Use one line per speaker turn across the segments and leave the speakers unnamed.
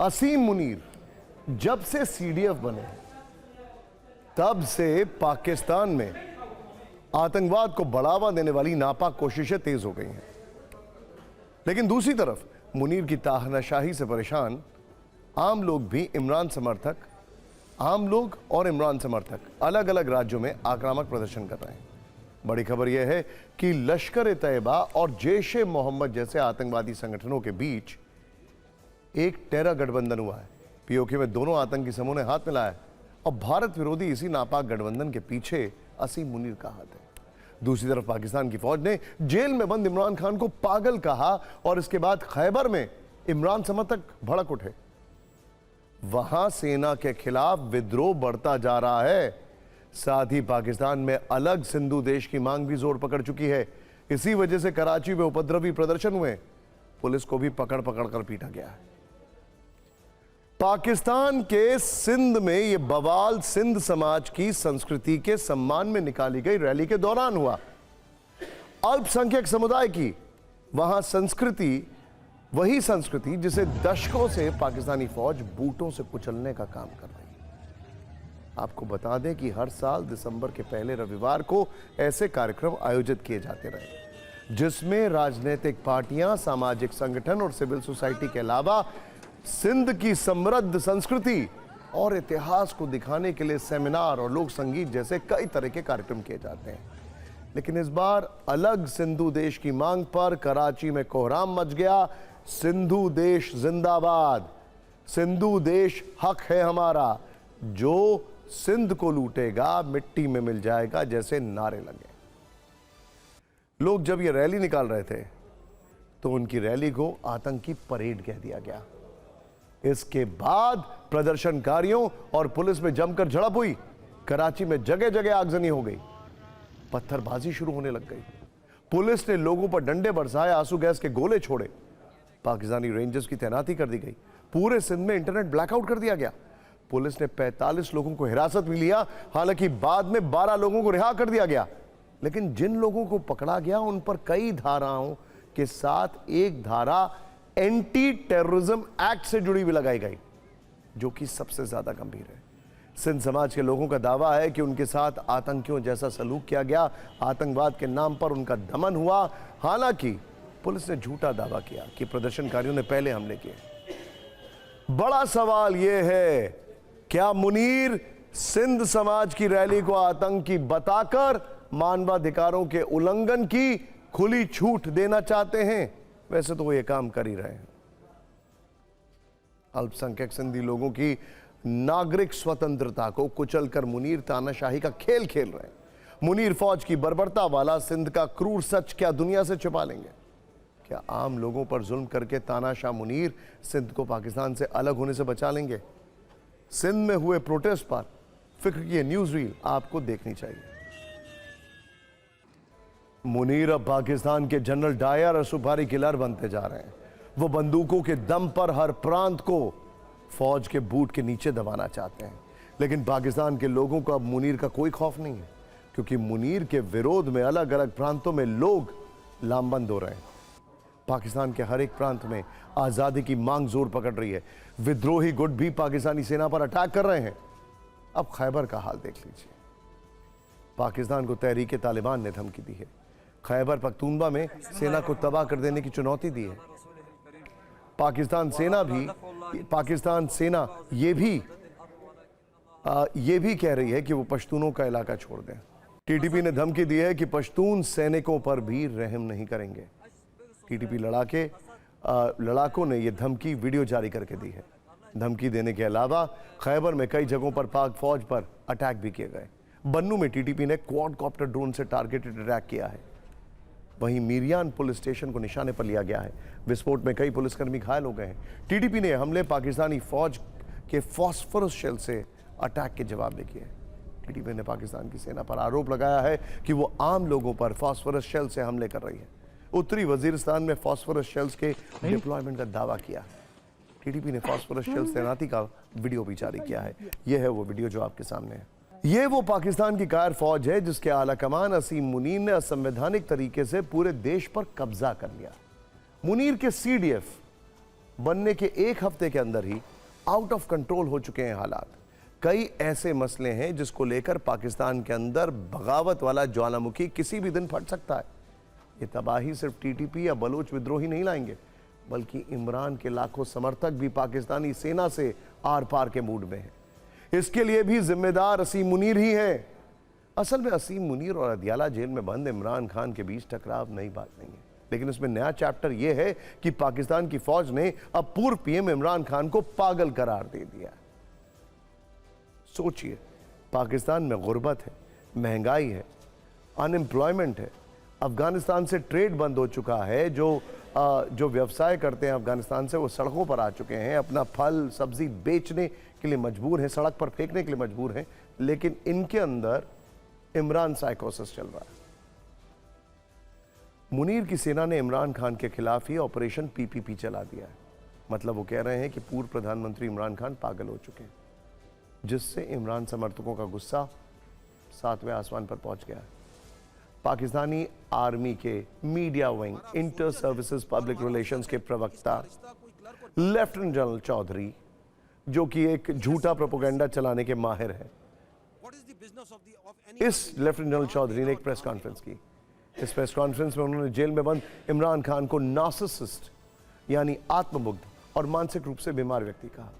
असीम मुनीर जब से सीडीएफ बने तब से पाकिस्तान में आतंकवाद को बढ़ावा देने वाली नापाक कोशिशें तेज हो गई हैं। लेकिन दूसरी तरफ मुनीर की तानाशाही से परेशान आम लोग भी इमरान समर्थक अलग अलग राज्यों में आक्रामक प्रदर्शन कर रहे हैं। बड़ी खबर यह है कि लश्कर तैयबा और जैश ए मोहम्मद जैसे आतंकवादी संगठनों के बीच एक टेरर गठबंधन हुआ है। पीओके में दोनों आतंकी समूह ने हाथ मिलाया और भारत विरोधी इसी नापाक गठबंधन के पीछे असीम मुनीर का हाथ है। दूसरी तरफ पाकिस्तान की फौज ने जेल में बंद इमरान खान को पागल कहा और इसके बाद खैबर में इमरान समर्थक भड़क उठे। वहां सेना के खिलाफ विद्रोह बढ़ता जा रहा है। साथ ही पाकिस्तान में अलग सिंधु देश की मांग भी जोर पकड़ चुकी है। इसी वजह से कराची में उपद्रवी प्रदर्शन हुए, पुलिस को भी पकड़ कर पीटा गया है। पाकिस्तान के सिंध में यह बवाल सिंध समाज की संस्कृति के सम्मान में निकाली गई रैली के दौरान हुआ। अल्पसंख्यक समुदाय की वहां संस्कृति, वही संस्कृति जिसे दशकों से पाकिस्तानी फौज बूटों से कुचलने का काम कर रही है। आपको बता दें कि हर साल दिसंबर के पहले रविवार को ऐसे कार्यक्रम आयोजित किए जाते रहे जिसमें राजनीतिक पार्टियां, सामाजिक संगठन और सिविल सोसाइटी के अलावा सिंध की समृद्ध संस्कृति और इतिहास को दिखाने के लिए सेमिनार और लोक संगीत जैसे कई तरह के कार्यक्रम किए जाते हैं। लेकिन इस बार अलग सिंधु देश की मांग पर कराची में कोहराम मच गया। सिंधु देश जिंदाबाद, सिंधु देश हक है हमारा, जो सिंध को लूटेगा मिट्टी में मिल जाएगा जैसे नारे लगे। लोग जब ये रैली निकाल रहे थे तो उनकी रैली को आतंकी परेड कह दिया गया। इसके बाद प्रदर्शनकारियों और पुलिस में जमकर झड़प हुई। कराची में जगह जगह आगजनी हो गई, पत्थरबाजी शुरू होने लग गई। पुलिस ने लोगों पर डंडे बरसाए, आंसू गैस के गोले छोड़े। पाकिस्तानी रेंजर्स की तैनाती कर दी गई। पूरे सिंध में इंटरनेट ब्लैकआउट कर दिया गया। पुलिस ने 45 लोगों को हिरासत में लिया। हालांकि बाद में 12 लोगों को रिहा कर दिया गया। लेकिन जिन लोगों को पकड़ा गया उन पर कई धाराओं के साथ एक धारा एंटी टेररिज्म एक्ट से जुड़ी हुई लगाई गई, जो कि सबसे ज्यादा गंभीर है। सिंध समाज के लोगों का दावा है कि उनके साथ आतंकियों जैसा सलूक किया गया, आतंकवाद के नाम पर उनका दमन हुआ। हालांकि पुलिस ने झूठा दावा किया कि प्रदर्शनकारियों ने पहले हमले किए। बड़ा सवाल यह है, क्या मुनीर सिंध समाज की रैली को आतंकी बताकर मानवाधिकारों के उल्लंघन की खुली छूट देना चाहते हैं? वैसे तो वो ये काम कर ही रहे हैं। अल्पसंख्यक सिंधी लोगों की नागरिक स्वतंत्रता को कुचलकर मुनीर तानाशाही का खेल खेल रहे हैं। मुनीर फौज की बर्बरता वाला सिंध का क्रूर सच क्या दुनिया से छिपा लेंगे? क्या आम लोगों पर जुल्म करके तानाशाह मुनीर सिंध को पाकिस्तान से अलग होने से बचा लेंगे? सिंध में हुए प्रोटेस्ट पर फिक्र की न्यूज रील आपको देखनी चाहिए। मुनीर अब पाकिस्तान के जनरल डायर और सुपारी किलर बनते जा रहे हैं। वो बंदूकों के दम पर हर प्रांत को फौज के बूट के नीचे दबाना चाहते हैं। लेकिन पाकिस्तान के लोगों को अब मुनीर का कोई खौफ नहीं है, क्योंकि मुनीर के विरोध में अलग अलग प्रांतों में लोग लामबंद हो रहे हैं। पाकिस्तान के हर एक प्रांत में आज़ादी की मांग जोर पकड़ रही है। विद्रोही गुट भी पाकिस्तानी सेना पर अटैक कर रहे हैं। अब खैबर का हाल देख लीजिए। पाकिस्तान को तहरीक तालिबान ने धमकी दी है। खैबर पख्तूनवा में सेना को तबाह कर देने की चुनौती दी है। पाकिस्तान सेना ये भी कह रही है कि वो पश्तूनों का इलाका छोड़ दें। टीटीपी ने धमकी दी है कि पश्तून सैनिकों पर भी रहम नहीं करेंगे। टीटीपी लड़ाकों ने यह धमकी वीडियो जारी करके दी है। धमकी देने के अलावा खैबर में कई जगहों पर पाक फौज पर अटैक भी किए गए। बन्नू में टीटीपी ने क्वाडकॉप्टर ड्रोन से टारगेटेड अटैक किया है। वहीं मीरियान पुलिस स्टेशन को निशाने पर लिया गया है। विस्फोट में कई पुलिसकर्मी घायल हो गए हैं। टीटीपी ने हमले पाकिस्तानी फौज के फॉस्फोरस शेल से अटैक के जवाब में किए। टीटीपी ने पाकिस्तान की सेना पर आरोप लगाया है कि वो आम लोगों पर फॉस्फोरस शेल से हमले कर रही है। उत्तरी वजीरिस्तान में फॉस्फोरस शेल्स के डिप्लॉयमेंट का दावा किया। टीटीपी ने फॉस्फोरस शेल्स तैनाती का वीडियो भी जारी किया है। यह है वो वीडियो जो आपके सामने है। ये वो पाकिस्तान की कायर फौज है जिसके आला कमान असीम मुनीर ने असंवैधानिक तरीके से पूरे देश पर कब्जा कर लिया। मुनीर के सीडीएफ बनने के एक हफ्ते के अंदर ही आउट ऑफ कंट्रोल हो चुके हैं हालात। कई ऐसे मसले हैं जिसको लेकर पाकिस्तान के अंदर बगावत वाला ज्वालामुखी किसी भी दिन फट सकता है। ये तबाही सिर्फ टीटीपी या बलोच विद्रोही नहीं लाएंगे, बल्कि इमरान के लाखों समर्थक भी पाकिस्तानी सेना से आर पार के मूड में हैं। इसके लिए भी जिम्मेदार असीम मुनीर ही हैं। असल में असीम मुनीर और अदियाला जेल में बंद इमरान खान के बीच टकराव नई बात नहीं है, लेकिन इसमें नया चैप्टर यह है कि पाकिस्तान की फौज ने अब पूर्व पीएम इमरान खान को पागल करार दे दिया। सोचिए, पाकिस्तान में गुर्बत है, महंगाई है, अनएम्प्लॉयमेंट है, अफगानिस्तान से ट्रेड बंद हो चुका है, जो व्यवसाय करते हैं अफगानिस्तान से वो सड़कों पर आ चुके हैं, अपना फल सब्जी बेचने के लिए मजबूर हैं, सड़क पर फेंकने के लिए मजबूर हैं, लेकिन इनके अंदर इमरान साइकोसिस चल रहा है। मुनीर की सेना ने इमरान खान के खिलाफ ही ऑपरेशन पीपीपी चला दिया है। मतलब वो कह रहे हैं कि पूर्व प्रधानमंत्री इमरान खान पागल हो चुके हैं, जिससे इमरान समर्थकों का गुस्सा 7वें आसमान पर पहुंच गया है। पाकिस्तानी आर्मी के media wing inter services public relations के प्रवक्ता लेफ्टिनेंट जनरल चौधरी, जो कि एक झूठा प्रोपेगेंडा चलाने के माहिर हैं, इस लेफ्टिनेंट जनरल चौधरी ने एक प्रेस कॉन्फ्रेंस की। इस प्रेस कॉन्फ्रेंस में उन्होंने जेल में बंद इमरान खान को नार्सिसिस्ट यानी आत्ममुग्ध और मानसिक रूप से बीमार व्यक्ति कहा।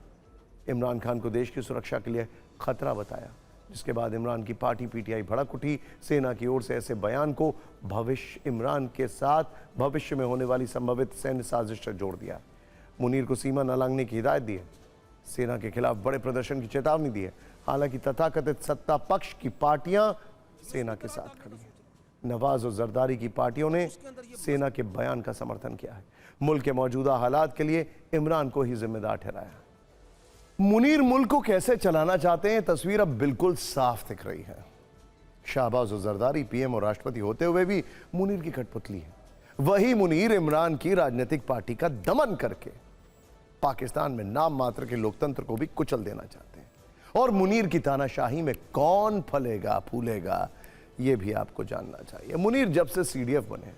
इमरान खान को देश की सुरक्षा के लिए खतरा बताया, जिसके बाद इमरान की पार्टी पीटीआई भड़क उठी। सेना की ओर से ऐसे बयान को इमरान के साथ भविष्य में होने वाली संभावित सैन्य साजिश से जोड़ दिया। मुनीर को सीमा न लांघने की हिदायत दी है, सेना के खिलाफ बड़े प्रदर्शन की चेतावनी दी है। हालांकि तथाकथित सत्ता पक्ष की पार्टियां सेना के साथ खड़ी हैं। नवाज और जरदारी की पार्टियों ने सेना के बयान का समर्थन किया है। मुल्क के मौजूदा हालात के लिए इमरान को ही जिम्मेदार ठहराया। मुनीर मुल्क को कैसे चलाना चाहते हैं, तस्वीर अब बिल्कुल साफ दिख रही है। शाहबाज और जरदारी पीएम और राष्ट्रपति होते हुए भी मुनीर की कठपुतली है। वही मुनीर इमरान की राजनीतिक पार्टी का दमन करके पाकिस्तान में नाम मात्र के लोकतंत्र को भी कुचल देना चाहते हैं। और मुनीर की तानाशाही में कौन फलेगा फूलेगा, यह भी आपको जानना चाहिए। मुनीर जब से सीडीएफ बने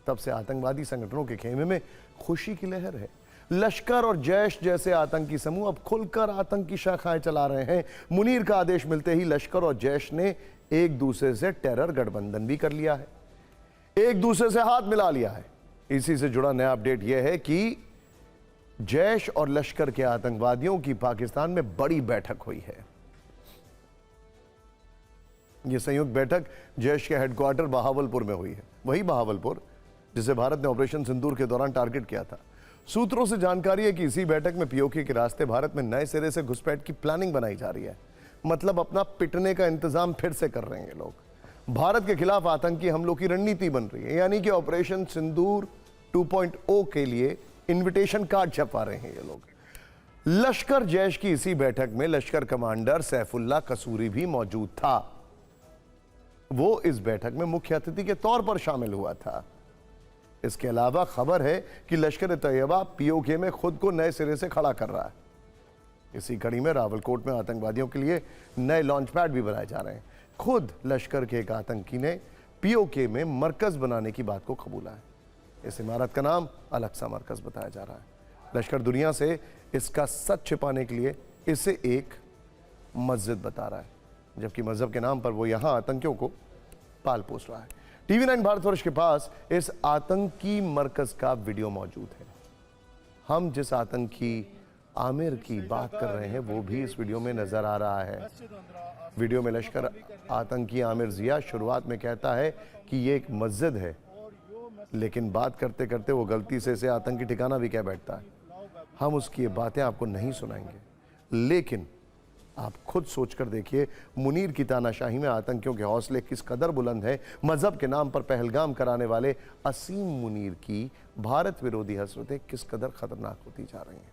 तब से आतंकवादी संगठनों के खेमे में खुशी की लहर है। लश्कर और जैश जैसे आतंकी समूह अब खुलकर आतंकी शाखाएं चला रहे हैं। मुनीर का आदेश मिलते ही लश्कर और जैश ने एक दूसरे से टेरर गठबंधन भी कर लिया है, एक दूसरे से हाथ मिला लिया है। इसी से जुड़ा नया अपडेट यह है कि जैश और लश्कर के आतंकवादियों की पाकिस्तान में बड़ी बैठक हुई है। यह संयुक्त बैठक जैश के हेडक्वार्टर बहावलपुर में हुई है, वही बहावलपुर जिसे भारत ने ऑपरेशन सिंदूर के दौरान टारगेट किया था। सूत्रों से जानकारी है कि इसी बैठक में पीओके के रास्ते भारत में नए सिरे से घुसपैठ की प्लानिंग बनाई जा रही है। मतलब अपना पिटने का इंतजाम फिर से कर रहे हैं लोग। भारत के खिलाफ आतंकी हमलों की रणनीति बन रही है, यानी कि ऑपरेशन सिंदूर 2.0 के लिए इन्विटेशन कार्ड छपा रहे हैं ये लोग। लश्कर जैश की इसी बैठक में लश्कर कमांडर सैफुल्लाह कसूरी भी मौजूद था। वो इस बैठक में मुख्य अतिथि के तौर पर शामिल हुआ था। इसके अलावा खबर है कि लश्कर तैयबा पीओके में खुद को नए सिरे से खड़ा कर रहा है। इसी कड़ी में रावलकोट में आतंकवादियों के लिए नए लॉन्च पैड भी बनाए जा रहे हैं। खुद लश्कर के एक आतंकी ने पीओके में मरकज बनाने की बात को कबूला है। इस इमारत का नाम अलग-सा मरकज बताया जा रहा है। लश्कर दुनिया से इसका सच छिपाने के लिए इसे एक मस्जिद बता रहा है, जबकि मजहब के नाम पर वो यहां आतंकियों को पाल पोस रहा है। TV9 भारतवर्ष के पास इस आतंकी मरकज का वीडियो मौजूद है। हम जिस आतंकी आमिर की बात कर रहे हैं वो भी इस वीडियो में नजर आ रहा है। वीडियो में लश्कर आतंकी आमिर जिया शुरुआत में कहता है कि ये एक मस्जिद है, लेकिन बात करते करते वो गलती से इसे आतंकी ठिकाना भी कह बैठता है। हम उसकी ये बातें आपको नहीं सुनाएंगे, लेकिन आप खुद सोचकर देखिए मुनीर की तानाशाही में आतंकियों के हौसले किस कदर बुलंद है। मजहब के नाम पर पहलगाम कराने वाले असीम मुनीर की भारत विरोधी हसरतें किस कदर खतरनाक होती जा रही हैं।